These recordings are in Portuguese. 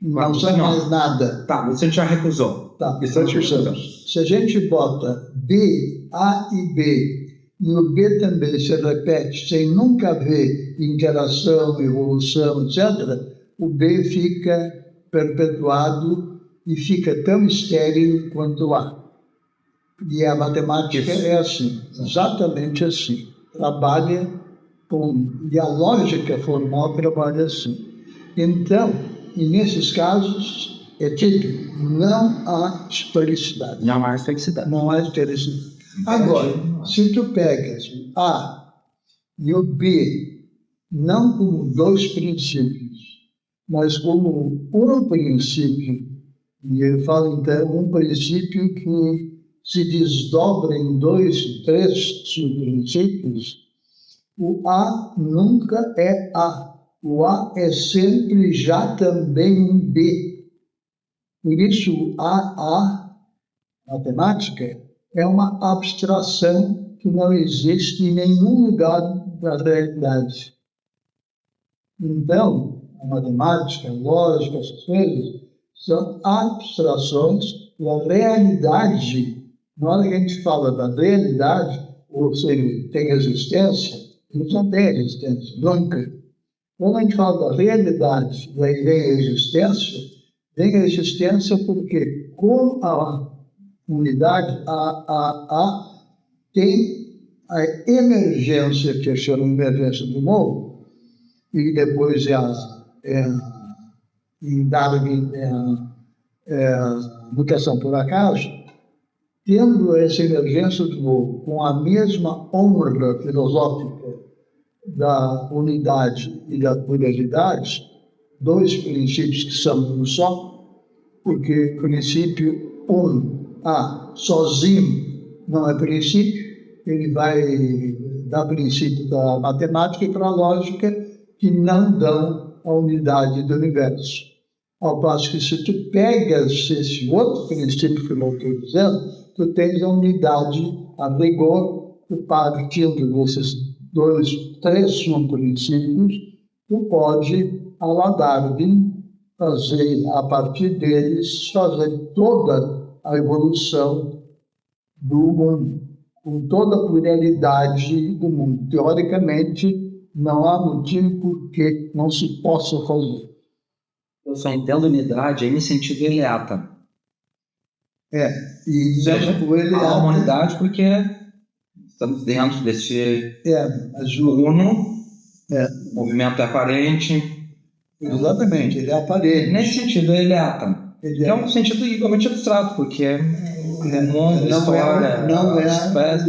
Não sai mais nada. Tá, você já recusou. Tá, se a gente bota B, A e B, e o B também se repete sem nunca haver interação, evolução, etc., o B fica perpetuado e fica tão estéril quanto o A. E a matemática é assim, exatamente assim. Trabalha e a lógica formal trabalha assim. Então, e nesses casos, é dito, não há historicidade. Não há historicidade. Não há historicidade. Agora, se tu pegas o A e o B, não como dois princípios, mas como um princípio, e ele fala, então, um princípio que se desdobra em dois, três subprincípios, o A nunca é A. O A é sempre já também um B. Por isso, o AA, matemática, é uma abstração que não existe em nenhum lugar da realidade. Então, a matemática, a lógica, essas coisas, são abstrações da realidade. Na hora que a gente fala da realidade, ou seja, tem existência, não tem existência, nunca. Quando a gente fala da realidade, daí vem a existência porque com a unidade, a tem a emergência, que chama emergência do novo, e depois em Darwin, mutação por acaso, tendo essa emergência do novo com a mesma honra filosófica da unidade e da pluralidade, dois princípios que são um só, porque o princípio sozinho não é princípio, ele vai dar princípio da matemática e para a lógica que não dão a unidade do universo. Ao passo que se tu pegas esse outro princípio que eu estou dizendo, tu tens a unidade a rigor, tu partindo desses três subprincípios, tu pode, a la Darwin, fazer, a partir deles, fazer toda a evolução do mundo, com toda a pluralidade do mundo. Teoricamente, não há motivo por que não se possa fazer. Eu só entendo unidade em sentido eleata. E há uma unidade porque estamos dentro desse uno, o movimento é aparente. Exatamente, ele é aparente. Nesse sentido, ele é átomo. É um sentido igualmente abstrato, porque é um mundo de história.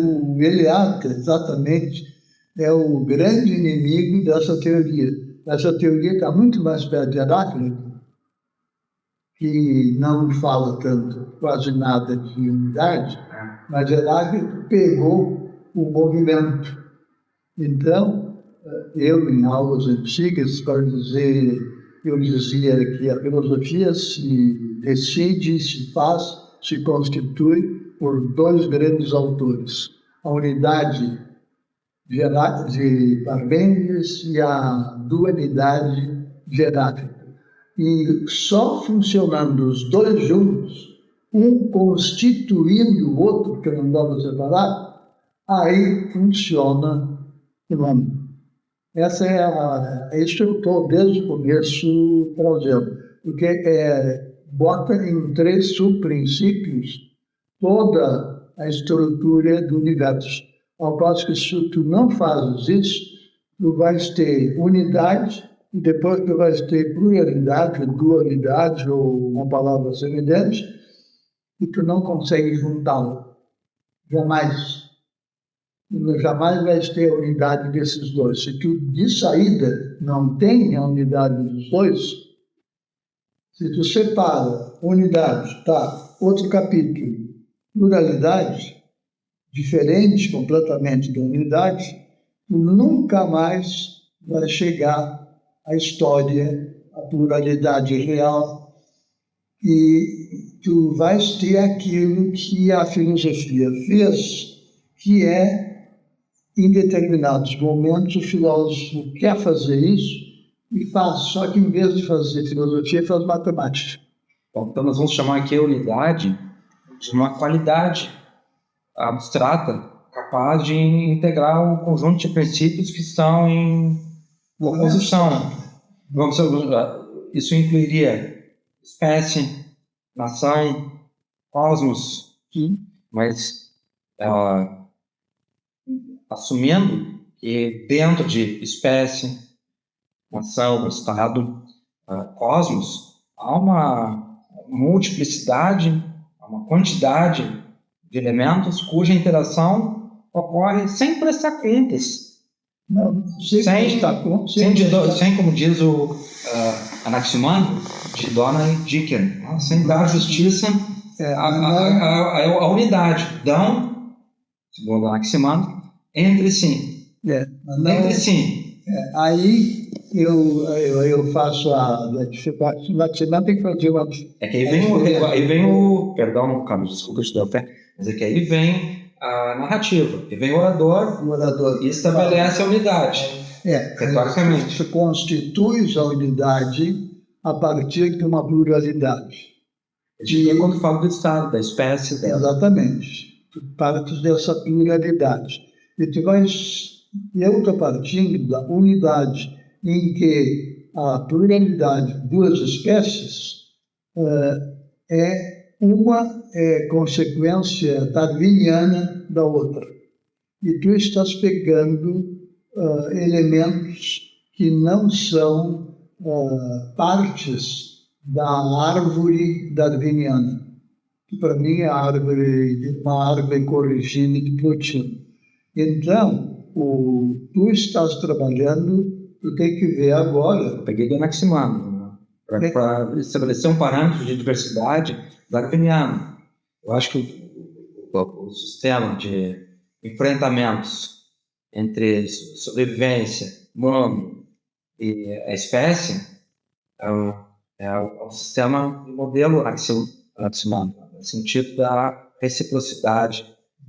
O Eliade, exatamente, é o grande inimigo dessa teoria. Essa teoria está muito mais perto de Heráclito, que não fala tanto, quase nada de unidade, mas Heráclito pegou o movimento. Então, eu, em aulas antigas, eu dizia que a filosofia se decide, se faz, se constitui por dois grandes autores. A unidade de Parmênides e a dualidade de Heráclito. E só funcionando os dois juntos, um constituindo o outro, que não dá para separar, aí funciona o nome. Essa é isso que eu estou desde o começo trazendo, porque bota em três subprincípios toda a estrutura do universo. Ao passo que se tu não fazes isso, tu vais ter unidade e depois tu vais ter pluralidade, dualidade ou uma palavra semelhante e tu não consegue juntá-lo. Jamais. Jamais vais ter a unidade desses dois. Se tu, de saída, não tem a unidade dos dois, se tu separa unidade, outro capítulo, pluralidade, diferente completamente da unidade, tu nunca mais vai chegar à história, à pluralidade real, e tu vais ter aquilo que a filosofia fez, que é, em determinados momentos, o filósofo quer fazer isso, e faz, só que em vez de fazer filosofia, faz matemática. Bom, então nós vamos chamar aqui a unidade de uma qualidade abstrata capaz de integrar um conjunto de princípios que estão em oposição. Isso incluiria espécie, nação, cosmos, mas assumindo que dentro de espécie, nação, estado, cosmos, há uma multiplicidade, uma quantidade de elementos cuja interação ocorre sem prestar contas. Não, sem, como diz o Anaximandro, de Donald Dicken, sem dar justiça à unidade. Então, segundo Anaximandro, entre si. Entre si. Aí eu faço a dificuldade. Anaximandro tem que fazer uma... É que aí vem o... Perdão, Carlos, desculpa te dar o pé. Mas é que aí vem a narrativa. E vem o orador e estabelece a unidade. Retoricamente. Você constitui a unidade a partir de uma pluralidade. E quando falo do estado, da espécie dela. Exatamente. Parte dessa pluralidade. E tu vais... Eu estou partindo da unidade em que a pluralidade de duas espécies uma consequência darwiniana da outra. E tu estás pegando elementos que não são partes da árvore darwiniana, que para mim é uma árvore corrigida de Plotino. Então, tu estás trabalhando, tu tem que ver agora... Peguei do Anaximandro, para estabelecer um parâmetro de diversidade darwiniano. Eu acho que o sistema de enfrentamentos entre sobrevivência, humano e a espécie é um sistema de modelo Anaximandro, no sentido da reciprocidade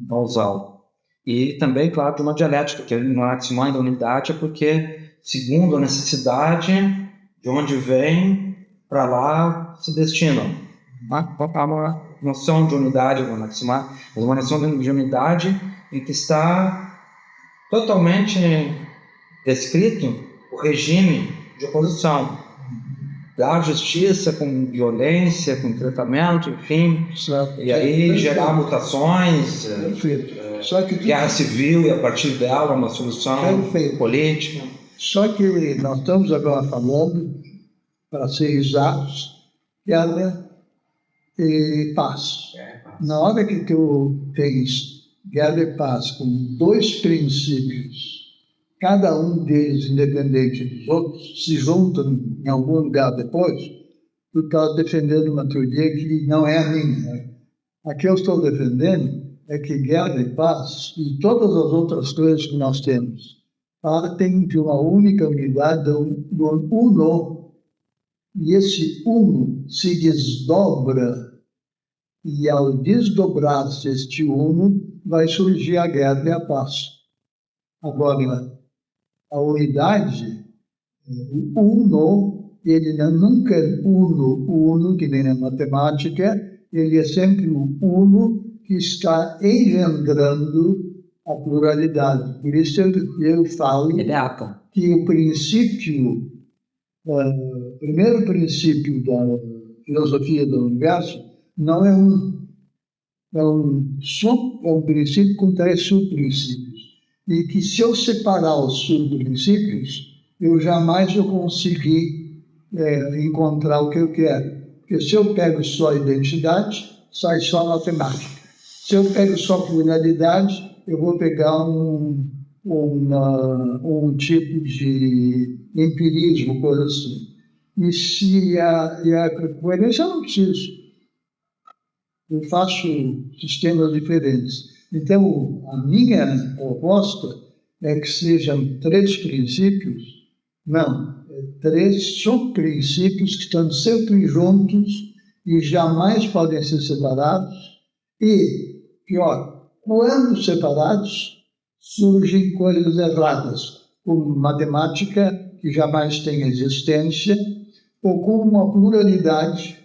causal. E também, claro, de uma dialética, que no Anaximandro a unidade é porque, segundo a necessidade, de onde vem, para lá se destinam. Há uma noção de unidade no Anaximandro, mas uma noção de unidade em que está totalmente descrito o regime de oposição. Da justiça com violência, com tratamento, enfim, e aí gerar mutações, guerra civil e a partir dela uma solução política. Só que nós estamos agora falando, para ser exatos, guerra e paz. Na hora que tu tens guerra e paz com dois princípios, cada um deles independente dos outros, se juntam em algum lugar depois, tu está defendendo uma teoria que não é a minha. A que eu estou defendendo é que guerra e paz e todas as outras coisas que nós temos partem de uma única unidade, do uno, e esse uno se desdobra, e ao desdobrar-se este uno, vai surgir a guerra e a paz. Agora, a unidade, o uno, ele nunca é uno, que nem na matemática, ele é sempre um uno que está engendrando a pluralidade. Por isso eu falo que o princípio, o primeiro princípio da filosofia do universo não é um princípio com 3 subprincípios. E que se eu separar os subprincípios, eu jamais vou conseguir encontrar o que eu quero. Porque se eu pego só a identidade, sai só a matemática. Se eu pego só a pluralidade, eu vou pegar um tipo de empirismo, coisa assim. E se a coerência eu não preciso. Eu faço sistemas diferentes. Então, a minha proposta é que sejam 3 princípios, 3 subprincípios que estão sempre juntos e jamais podem ser separados. E, pior, quando separados, surgem coisas erradas, como matemática que jamais tem existência, ou com uma pluralidade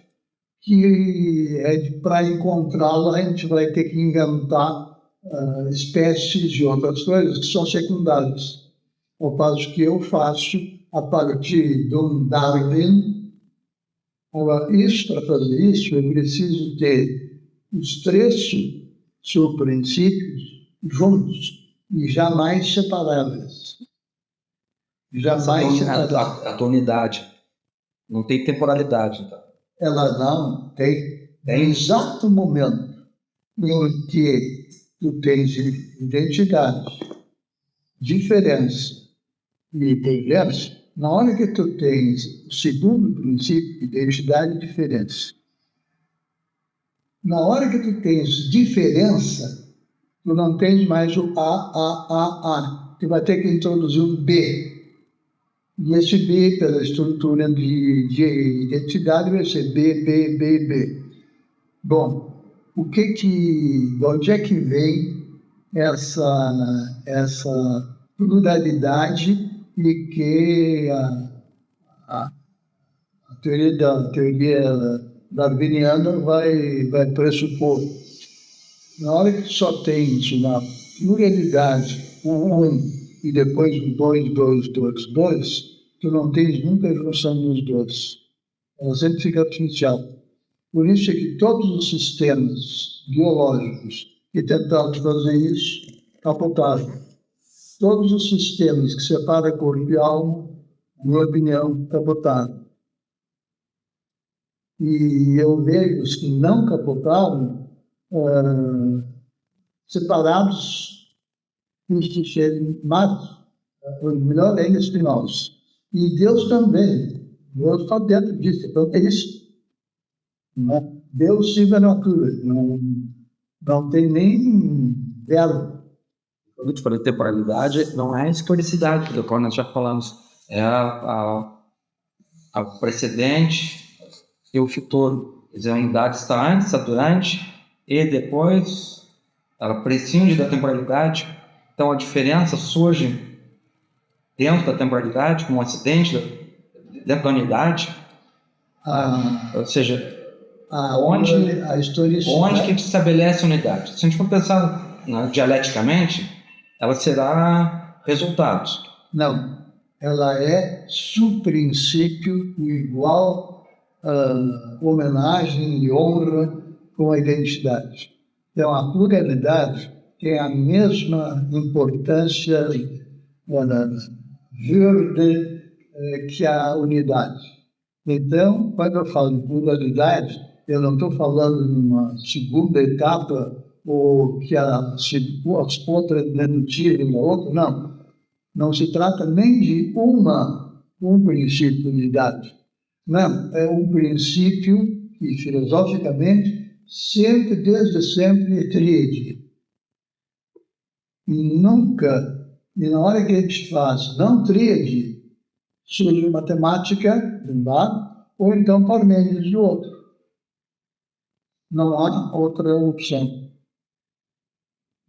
que para encontrá-la a gente vai ter que inventar espécies de outras coisas que são secundárias. Ao passo que eu faço a partir de um Darwin. Agora, isso, para fazer isso, eu preciso ter os três subprincípios juntos e jamais separáveis. Jamais separáveis. A tua unidade não tem temporalidade, então. Ela não tem. É exato momento em que tu tens identidade, diferença e diverso. Na hora que tu tens o segundo princípio, identidade e diferença, na hora que tu tens diferença, tu não tens mais o A. Tu vai ter que introduzir um B. E esse B, pela estrutura de identidade, vai ser B. Bom, de onde é que vem essa pluralidade e que a teoria darwiniana vai pressupor? Na hora que só tem uma pluralidade, e depois um 2, tu não tens nunca a junção dos dois. Ela sempre fica artificial. Por isso é que todos os sistemas biológicos que tentaram fazer isso capotaram. Todos os sistemas que separam corpo e alma, na minha opinião, capotaram. E eu vejo os que não capotaram separados de serem maus, melhor ainda espinhosos. E Deus também. Deus está dentro disso. Então é isso. Não, Deus siga a natureza. Não tem nem verbo. Quando eu te falei temporalidade, não é historicidade, do qual nós já falamos. É a precedente e o futuro. Quer dizer, a unidade está antes, está durante e depois. Ela prescinde da temporalidade. Então a diferença surge dentro da temporalidade, como um acidente dentro da unidade. Ou seja, onde que a gente estabelece a unidade? Se a gente for pensar dialeticamente, ela será resultados. Não, ela é subprincípio igual homenagem e honra com a identidade. Então, a pluralidade tem a mesma importância verde que a unidade. Então, quando eu falo de pluralidade, eu não estou falando de uma segunda etapa ou que as outras denunciam uma outra, não. Não se trata nem de um princípio de unidade. Não, é um princípio que, filosoficamente, sempre, desde sempre, é tríade. E nunca, e na hora que a gente faz não tríade, surge matemática de um lado, ou então Parmênides do outro. Não há outra opção.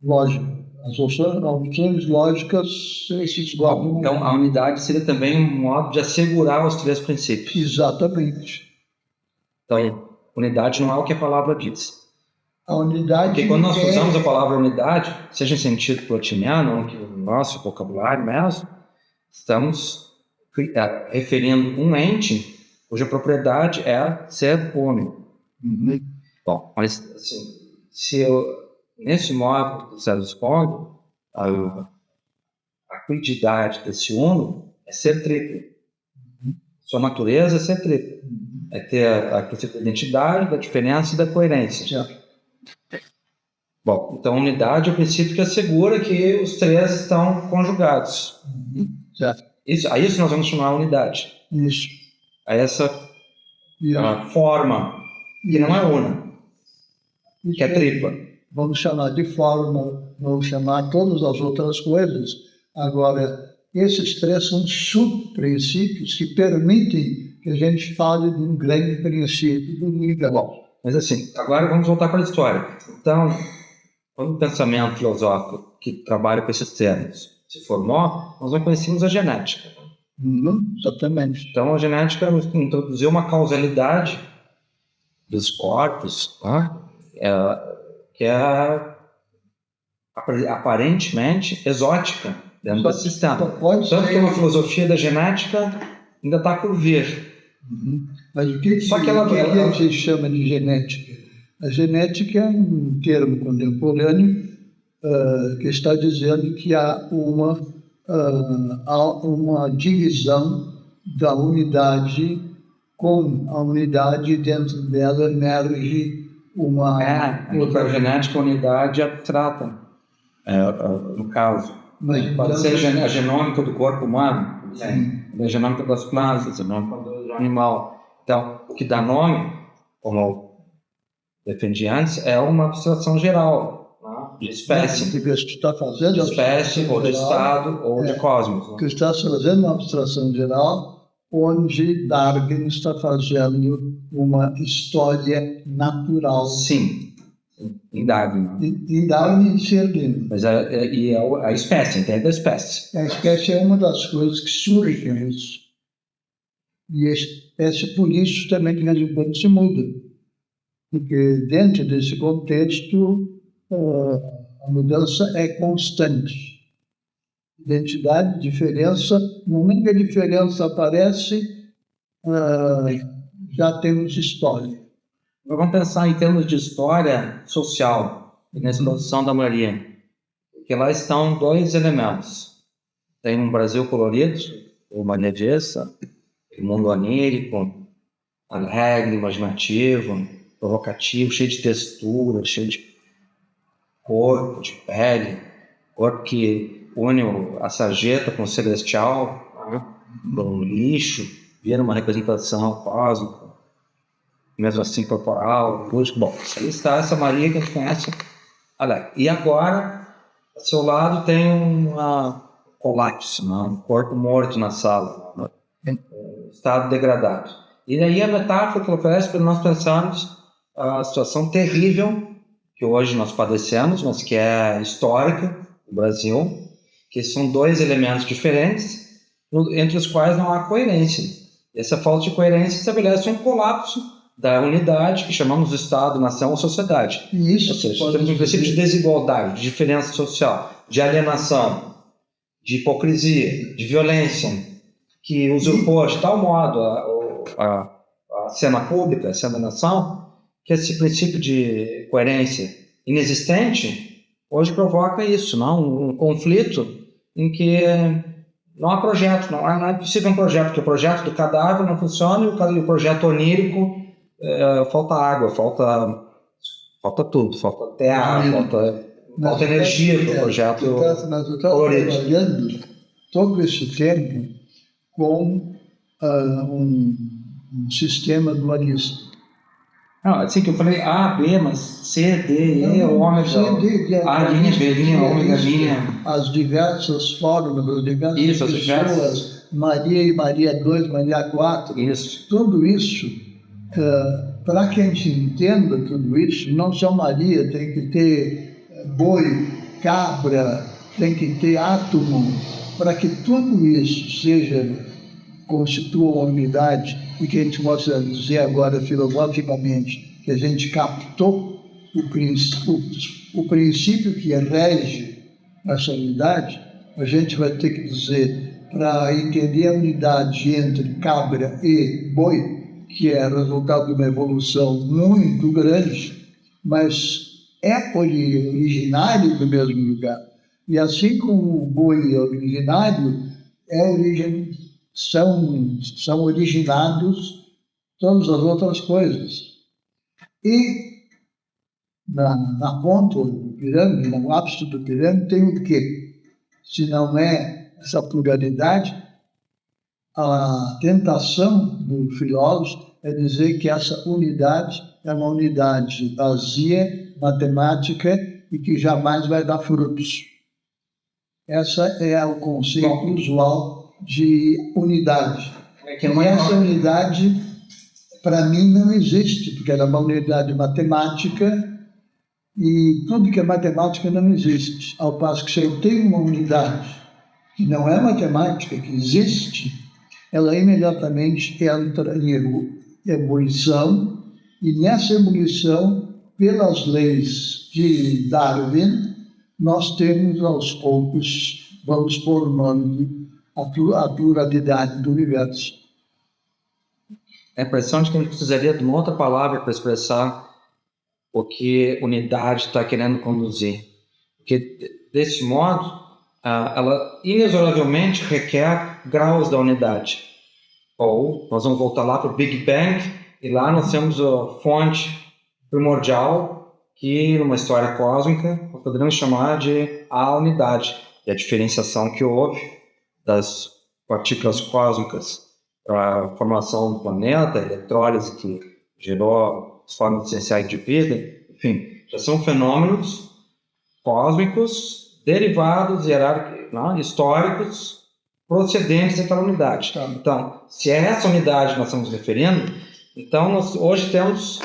Lógica. As opções lógicas se igualam. Então, a unidade seria também um modo de assegurar os três princípios. Exatamente. Então, unidade não é o que a palavra diz. A unidade. Porque quando nós usamos a palavra unidade, seja em sentido plotiniano, ou que o nosso vocabulário mesmo, estamos referindo um ente cuja propriedade é ser único. Uhum. Bom, mas assim, nesse modo do César Spong, a quantidade desse uno é ser triplo. Sua natureza é ser triplo. É ter a questão da identidade, da diferença e da coerência. Bom, então a unidade é o princípio que assegura que os três estão conjugados. A isso nós vamos chamar unidade. Isso. A essa forma, que não é una, que é tripla. Vamos chamar de forma, vamos chamar todas as outras coisas. Agora, esses três são subprincípios que permitem que a gente fale de um grande princípio do nível. Bom, mas assim, agora vamos voltar para a história. Então, quando o pensamento filosófico que trabalha com esses termos se formou, nós não conhecíamos a genética. Exatamente. Então, a genética introduziu uma causalidade dos corpos, tá? Que é aparentemente exótica dentro do sistema. Tanto que uma filosofia da genética ainda está por vir. Mas o que se chama de genética? A genética é um termo contemporâneo que está dizendo que há uma divisão da unidade, com a unidade dentro dela emerge uma... a genética é unidade abstrata, no caso. Pode ser a genômica do corpo humano, a genômica das plantas, a genômica do animal. Então, o que dá nome, como eu defendi antes, é uma abstração geral, né? De espécie. O que você está fazendo de espécie, ou de estado, ou de cosmos. O que está fazendo uma abstração geral, onde Darwin está fazendo uma história natural. Sim, em Darwin. Em Darwin e Serlin. Mas a espécie, entende a espécie. A espécie é uma das coisas que surgem isso. E a espécie, por isso, também que na Lisboa se muda. Porque dentro desse contexto, a mudança é constante. Identidade, diferença, no momento que a diferença aparece, já temos história. Vamos pensar em termos de história social, na exposição da Maria, que lá estão dois elementos. Tem um Brasil colorido, uma leveza, um mundo onírico, alegre, imaginativo, provocativo, cheio de textura, cheio de corpo, de pele, corpo que une a sarjeta com o celestial, né? No lixo, vira uma representação cósmica, mesmo assim corporal, lúdico. Bom, aí está essa Maria que a gente conhece. Olha, e agora, ao seu lado tem um colapso, né? Um corpo morto na sala, estado degradado. E daí a metáfora que oferece para nós pensarmos a situação terrível que hoje nós padecemos, mas que é histórica no Brasil, que são dois elementos diferentes, entre os quais não há coerência. Essa falta de coerência estabelece um colapso da unidade que chamamos de Estado, nação ou sociedade. Isso, ou seja, temos um princípio de desigualdade, de diferença social, de alienação, de hipocrisia, de violência, que usurpou de tal modo a cena pública, a cena nação, que esse princípio de coerência inexistente hoje provoca isso, não? Um conflito em que não há projeto, não é possível um projeto, porque o projeto do cadáver não funciona e o projeto onírico falta água, falta tudo, falta terra, falta energia para o projeto colorido. Trabalhando todo esse tempo com um sistema dualista. Não, assim que eu falei A, B, mas C, D, E, ômega, A linha, B linha, ômega linha. As diversas fórmulas, as diversas pessoas, Maria e Maria 2, Maria 4. Isso. Tudo isso, para que a gente entenda tudo isso, não só Maria, tem que ter boi, cabra, tem que ter átomo, para que tudo isso constitua uma unidade, e que a gente possa dizer agora filosoficamente que a gente captou o princípio que rege essa unidade. A gente vai ter que dizer, para entender a unidade entre cabra e boi, que é resultado de uma evolução muito grande, mas é originário do mesmo lugar. E assim como o boi é originário, são originados todas as outras coisas. E na ponta do pirâmide, no ápice do pirâmide, tem o quê? Se não é essa pluralidade, a tentação do filósofo é dizer que essa unidade é uma unidade vazia, matemática, e que jamais vai dar frutos. Esse é o conceito usual de unidade. Essa unidade, para mim, não existe, porque ela é uma unidade matemática e tudo que é matemática não existe. Ao passo que se eu tenho uma unidade que não é matemática, que existe, ela imediatamente entra em ebulição, e nessa ebulição, pelas leis de Darwin, nós temos aos poucos, vamos formando a pluralidade do universo. A impressão de que a gente precisaria de uma outra palavra para expressar o que unidade está querendo conduzir. Porque, desse modo, ela inexoravelmente requer graus da unidade. Ou nós vamos voltar lá para o Big Bang, e lá nós temos a fonte primordial, que numa história cósmica nós poderíamos chamar de a unidade. E a diferenciação que houve das partículas cósmicas para a formação do planeta, a eletrólise que gerou as formas essenciais de vida, enfim, já são fenômenos cósmicos derivados, históricos, procedentes daquela unidade. Então, se é essa unidade que nós estamos referindo, então nós hoje temos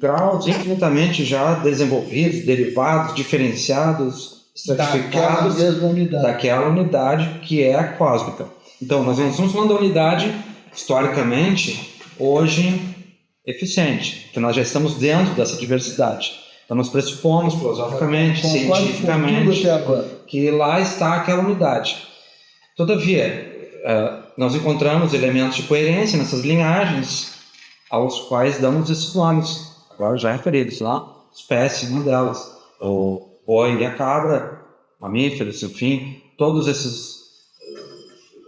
graus infinitamente já desenvolvidos, derivados, diferenciados, estratificados daquela unidade que é a cósmica. Então, nós não estamos falando da unidade historicamente, hoje, eficiente, que nós já estamos dentro dessa diversidade. Então, nós pressupomos filosoficamente, cientificamente, que lá está aquela unidade. Todavia, nós encontramos elementos de coerência nessas linhagens aos quais damos esses nomes, agora já referidos lá, espécies, uma delas, o boi e a cabra, mamíferos, enfim, todos esses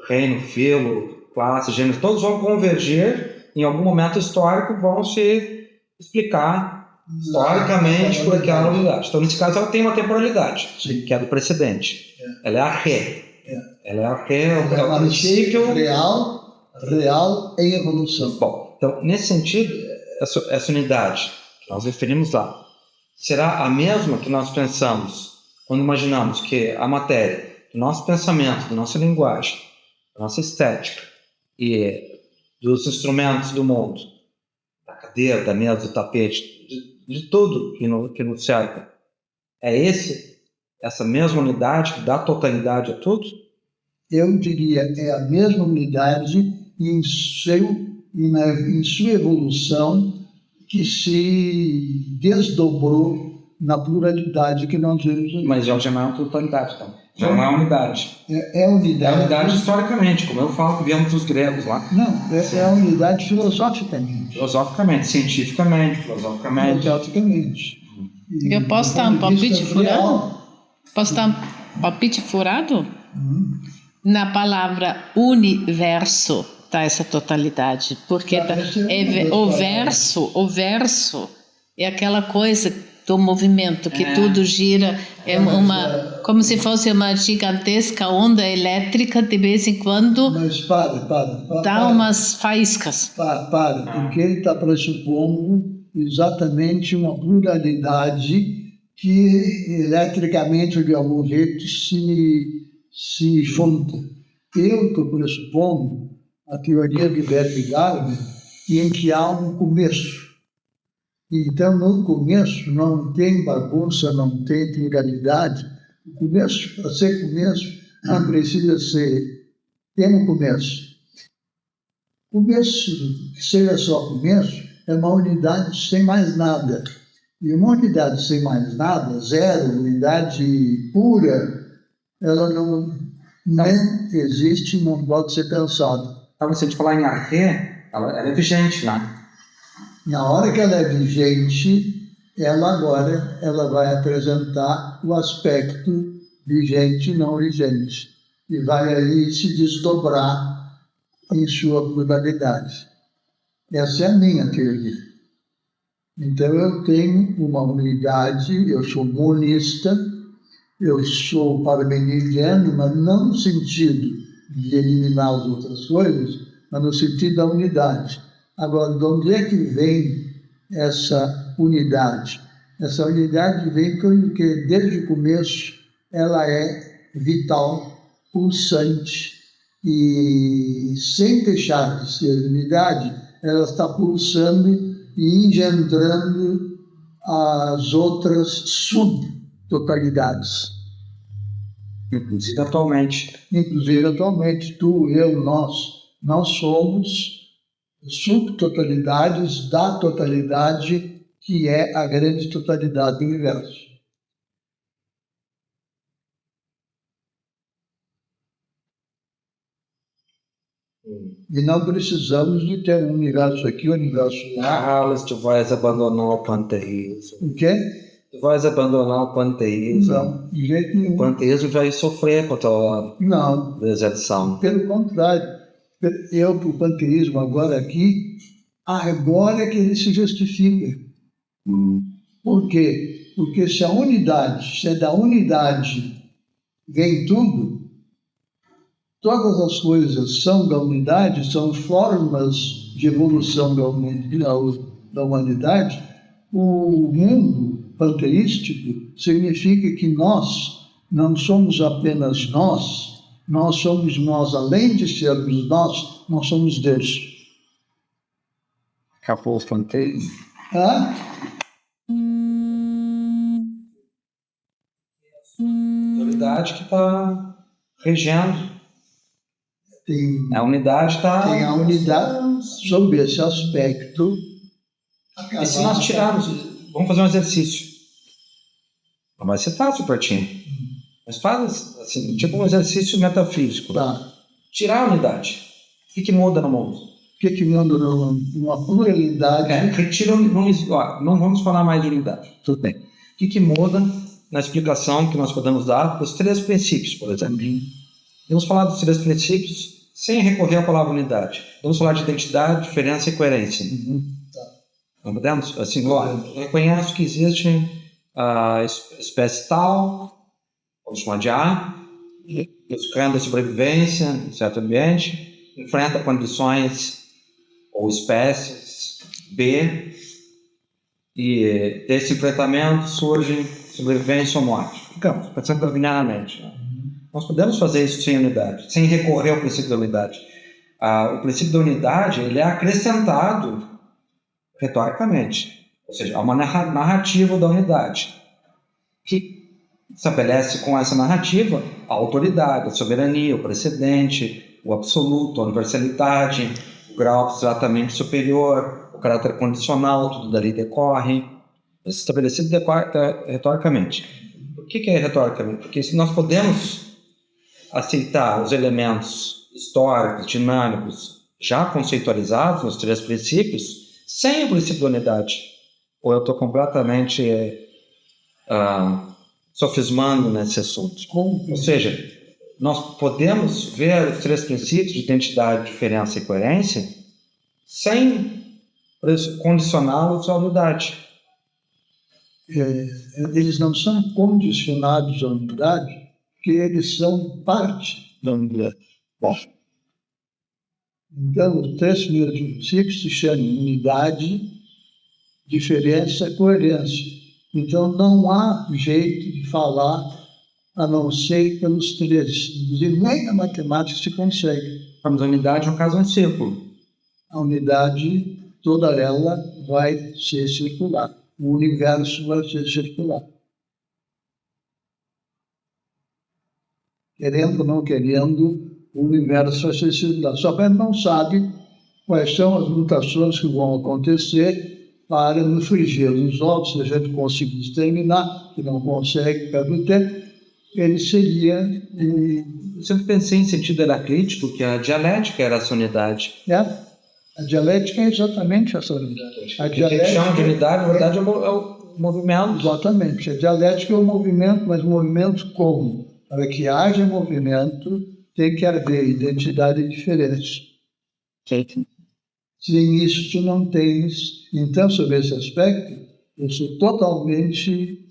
reino, filo, classe, gênero, todos vão convergir em algum momento histórico, vão se explicar historicamente por aquela unidade. Então, nesse caso, ela tem uma temporalidade, que é do precedente. Ela é a ré. Ela é a ré, é o princípio real em evolução. Bom, então, nesse sentido, essa unidade que nós referimos lá, será a mesma que nós pensamos quando imaginamos que a matéria, do nosso pensamento, da nossa linguagem, da nossa estética e dos instrumentos do mundo, da cadeira, da mesa, do tapete, de tudo que nos cerca, é essa mesma unidade que dá totalidade a tudo? Eu diria, é a mesma unidade em sua evolução que se desdobrou na pluralidade que nós vemos. Mas já não é uma totalidade, então. Já não é unidade. É unidade. É unidade historicamente, como eu falo que viemos dos gregos lá. Não, é a unidade filosoficamente. Filosoficamente, cientificamente, filosoficamente. Eu posso dar um palpite furado? Posso dar um palpite furado? Na palavra universo está essa totalidade, porque o verso é aquela coisa do movimento, que tudo gira, como se fosse uma gigantesca onda elétrica, de vez em quando. Mas para, umas faíscas. Porque ele está pressupondo exatamente uma pluralidade que eletricamente, de algum jeito, se junta. Eu estou pressupondo a teoria de Darwin, em que há um começo. Então, no começo, não tem bagunça, não tem pluralidade. O começo, para ser começo, não precisa ter um começo. Começo, que seja só começo, é uma unidade sem mais nada. E uma unidade sem mais nada, zero, unidade pura, ela não existe, não pode ser pensada. Então, se a gente falar em arquê, ela é vigente, né? Na hora que ela é vigente, ela vai apresentar o aspecto vigente e não vigente. E vai aí se desdobrar em sua pluralidade. Essa é a minha teoria. Então, eu tenho uma unidade, eu sou monista, eu sou parmenidiano, mas não no sentido de eliminar as outras coisas, mas no sentido da unidade. Agora, de onde é que vem essa unidade? Essa unidade vem porque, desde o começo, ela é vital, pulsante, e sem deixar de ser unidade, ela está pulsando e engendrando as outras subtotalidades. Inclusive atualmente. Tu, eu, nós. Nós somos subtotalidades da totalidade que é a grande totalidade do universo. E não precisamos de ter um universo aqui, um universo lá. Carlos, tu vais abandonar o panteísmo. O quê? Tu vais abandonar o panteísmo. Não, de jeito nenhum. O panteísmo vai sofrer com a tua Não, deserção. pelo contrário. Eu, para o panteísmo agora aqui, agora é que ele se justifica. Por quê? Porque se é da unidade vem tudo, todas as coisas são da unidade, são formas de evolução da humanidade, o mundo panteístico significa que nós não somos apenas nós somos nós, além de sermos nós somos Deus. Acabou o panteísmo. Unidade que está regendo. A unidade está... Tem a unidade sob esse aspecto. E se nós tirarmos... Vamos fazer um exercício. Não vai ser fácil para ti. Mas faz assim, tipo um exercício metafísico. Tá. Tirar a unidade. O que muda no mundo? O que muda numa pluralidade? Não vamos falar mais de unidade. Tudo bem. O que muda na explicação que nós podemos dar dos 3 princípios, por exemplo? Vamos falar dos 3 princípios sem recorrer à palavra unidade. Vamos falar de identidade, diferença e coerência. Não podemos? Assim, reconheço que existe a espécie tal, vamos chamar de A, buscando a sobrevivência em certo ambiente, enfrenta condições ou espécies B, e desse enfrentamento surge sobrevivência ou morte. Ficamos pensando linearmente. Nós podemos fazer isso sem unidade, sem recorrer ao princípio da unidade. O princípio da unidade ele é acrescentado retoricamente, ou seja, há uma narrativa da unidade que estabelece com essa narrativa a autoridade, a soberania, o precedente, o absoluto, a universalidade, o grau abstratamente superior, o caráter condicional, tudo dali decorre. Isso é estabelecido retoricamente. Por que é retoricamente? Porque se nós podemos aceitar os elementos históricos, dinâmicos, já conceitualizados nos 3 princípios, sem o princípio da unidade, ou eu estou completamente sofismando nesse assunto. Ou seja, nós podemos ver os 3 princípios de identidade, diferença e coerência sem condicioná-los à unidade. Eles não são condicionados à unidade, porque eles são parte da unidade. Bom. Então, os 3 primeiros princípios se chamam unidade, diferença e coerência. Então, não há jeito de falar a não ser pelos 3. Nem a matemática se consegue. A unidade, no caso, é um círculo. A unidade, toda ela vai ser circular. O universo vai ser circular. Querendo ou não querendo, o universo vai ser circular. Só que a gente não sabe quais são as mutações que vão acontecer para no frigir dos ovos, se a gente conseguir terminar, que não consegue pelo tempo, ele seria... Eu sempre pensei em sentido heraclítico, que a dialética era essa unidade. A dialética é exatamente essa unidade. A dialética chama de unidade, na verdade, é o movimento. Exatamente. A dialética é o movimento, mas o movimento como? Para que haja movimento, tem que haver identidade diferente. Sem isso, tu não tens... Então, sobre esse aspecto, eu sou totalmente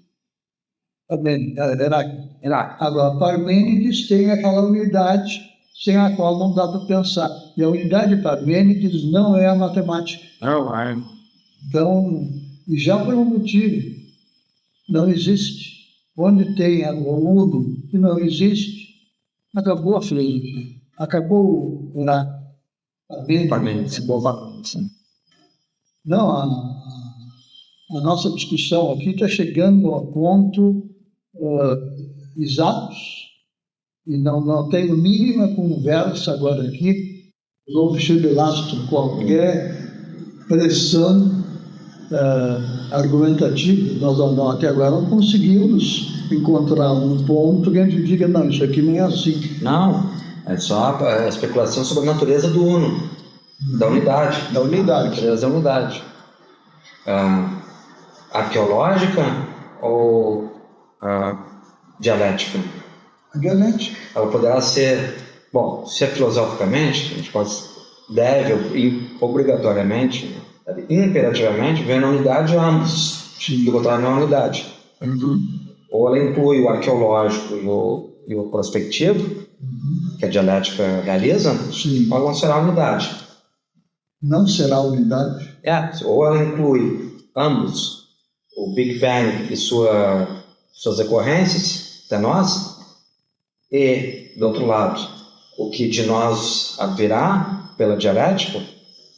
Heráclito. Agora, Parmênides tem aquela unidade sem a qual não dá para pensar. E a unidade de Parmênides não é a matemática. Então, e já por um motivo, não existe. Onde tem o mundo que não existe, acabou a filosofia. Acabou lá. Parmênides. Não, a nossa discussão aqui está chegando a ponto exatos, e não tenho mínima conversa agora aqui, Não fibrilasto qualquer pressão argumentativa. Nós até agora não conseguimos encontrar um ponto que a gente diga, não, isso aqui não é assim. Não, é só a especulação sobre a natureza do uno, da unidade. Da unidade. A natureza da unidade. Arqueológica ou dialética? A dialética. Ela poderá ser, bom, se é filosoficamente, a gente deve e obrigatoriamente, imperativamente, ver na unidade ambos, e botar na unidade. Ou ela inclui o arqueológico e o prospectivo, que a dialética realiza, ou ela não será unidade. Não será unidade? Ou ela inclui ambos, o Big Bang e suas decorrências até nós, e, do outro lado, o que de nós haverá pela dialética,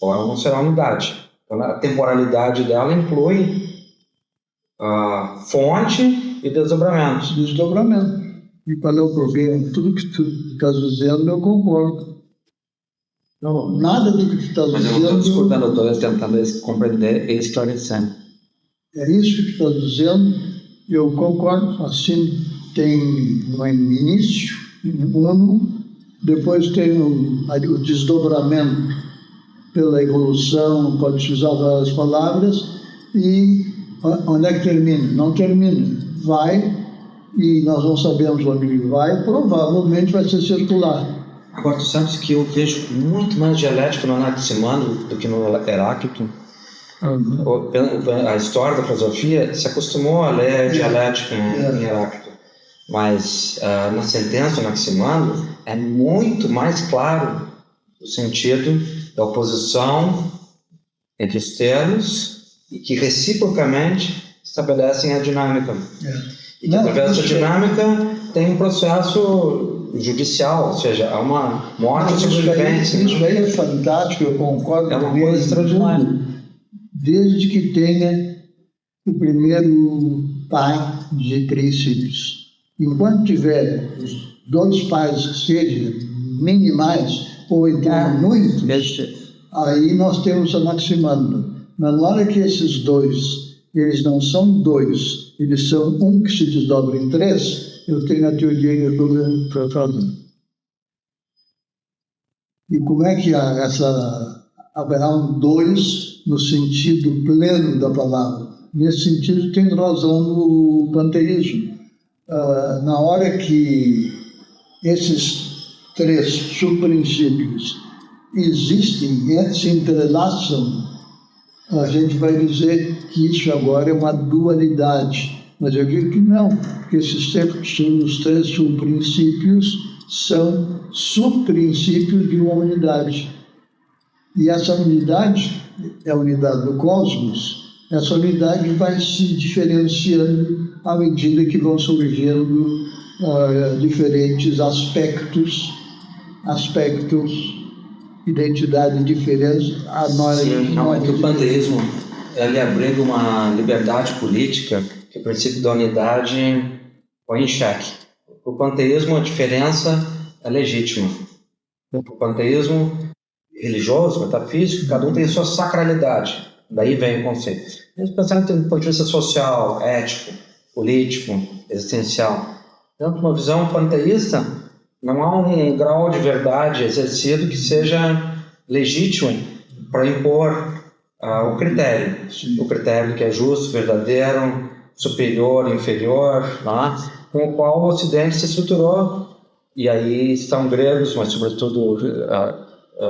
ou ela não será unidade. Então, a temporalidade dela inclui fonte e desdobramento. Desdobramento. E qual é o problema? Tudo que tu estás dizendo, eu concordo. Não, nada do que tu estás dizendo... Mas eu não estou discordando, eu estou tentando compreender e esclarecer. É isso que tu estás dizendo, eu concordo. Assim, tem no início, depois tem o desdobramento pela evolução, pode usar várias palavras, e onde é que termina? Não termina. Vai, e nós não sabemos onde ele vai, provavelmente vai ser circular. Agora, tu sabes que eu vejo muito mais dialética no Anaximandro do que no Heráclito. A história da filosofia se acostumou a ler dialética em Heráclito, mas na sentença do Anaximandro é muito mais claro o sentido da oposição entre os termos e que reciprocamente estabelecem a dinâmica. E que através dessa dinâmica tem um processo judicial, ou seja, há uma morte e sobrevivência. Isso aí é fantástico, eu concordo. É uma coisa extraordinária. Desde que tenha o primeiro pai de 3 filhos. Enquanto tiver os 2 pais que sejam minimais, ou então muitos, aí nós temos Anaximandro. Mas na hora que esses 2, eles não são 2, eles são um que se desdobra em 3, eu tenho a teoria para falar. E como é que haverá um 2 no sentido pleno da palavra? Nesse sentido, tem razão o panteísmo. Na hora que esses 3 subprincípios existem e se entrelaçam, a gente vai dizer que isso agora é uma dualidade. Mas eu digo que não, que esses os 3 subprincípios são subprincípios de uma unidade. E essa unidade é a unidade do cosmos. Essa unidade vai se diferenciando à medida que vão surgindo diferentes aspectos, identidades diferentes. O panteísmo ele abriga uma liberdade política que o princípio da unidade põe em xeque. O panteísmo, a diferença é legítima. O panteísmo religioso, metafísico, cada um tem a sua sacralidade. Daí vem o conceito. Pensando do ponto de vista social, ético, político, existencial. Dentro de uma visão panteísta, não há um grau de verdade exercido que seja legítimo para impor o critério. O critério que é justo, verdadeiro, superior, inferior, com o qual o Ocidente se estruturou. E aí estão gregos, mas sobretudo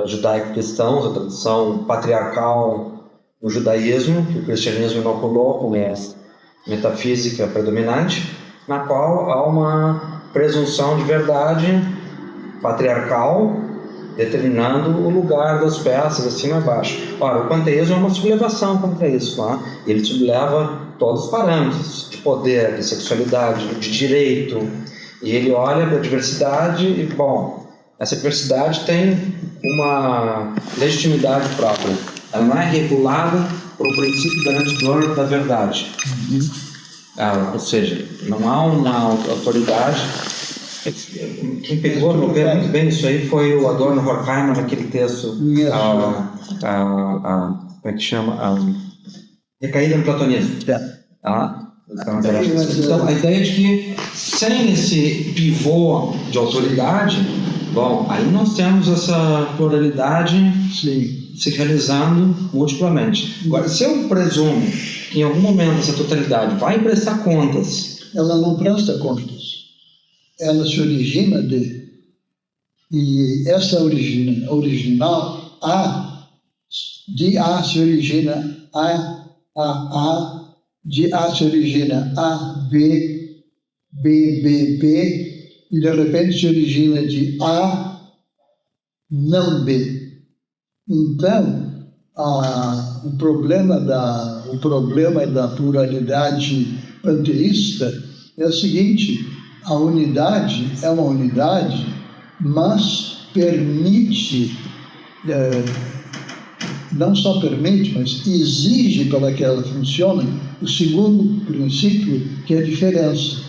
judaico-cristãos, a tradição patriarcal no judaísmo, que o cristianismo inoculou com a metafísica predominante, na qual há uma presunção de verdade patriarcal determinando o lugar das peças, acima e abaixo. Ora, o panteísmo é uma sublevação contra isso. Ele subleva todos os parâmetros de poder, de sexualidade, de direito, e ele olha para a diversidade e, bom, essa diversidade tem uma legitimidade própria. Ela não é regulada por um princípio garantidor da verdade. Ou seja, não há uma autoridade Quem pegou muito bem isso aí foi o Adorno Horkheimer, naquele texto, como é que chama? Recaída no Platonismo. Então, a ideia de que sem esse pivô de autoridade, bom, aí nós temos essa pluralidade se realizando multiplamente. Agora, se eu presumo que em algum momento essa totalidade vai prestar contas... Ela não presta contas. Ela se origina de... E essa original, de A se origina A, de A se origina A, B, B, e de repente se origina de A, não B. Então, o problema da pluralidade panteísta é o seguinte: a unidade é uma unidade, mas permite, não só permite, mas exige para que ela funcione o segundo princípio, que é a diferença.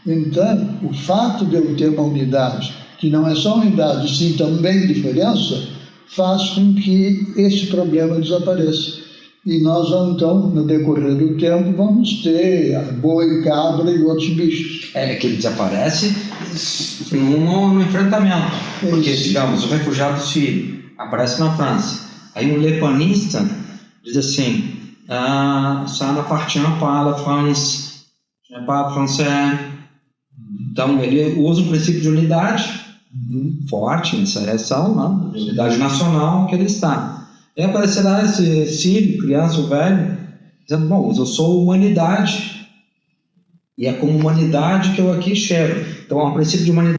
Então, o fato de eu ter uma unidade, que não é só unidade, sim também diferença, faz com que esse problema desapareça. E nós, então, no decorrer do tempo, vamos ter boi, cabra e outros bichos. Que ele desaparece no enfrentamento. Porque, digamos, o refugiado sírio aparece na França. Aí um lepanista diz assim, ça n'appartient pas à la France, je n'ai pas français. Então, ele usa um princípio de unidade forte nessa eleição, né? De unidade nacional que ele está. E aparecerá esse sírio, criança ou velho, dizendo, bom, eu sou humanidade, e é como humanidade que eu aqui chego. Então, há um princípio de humanidade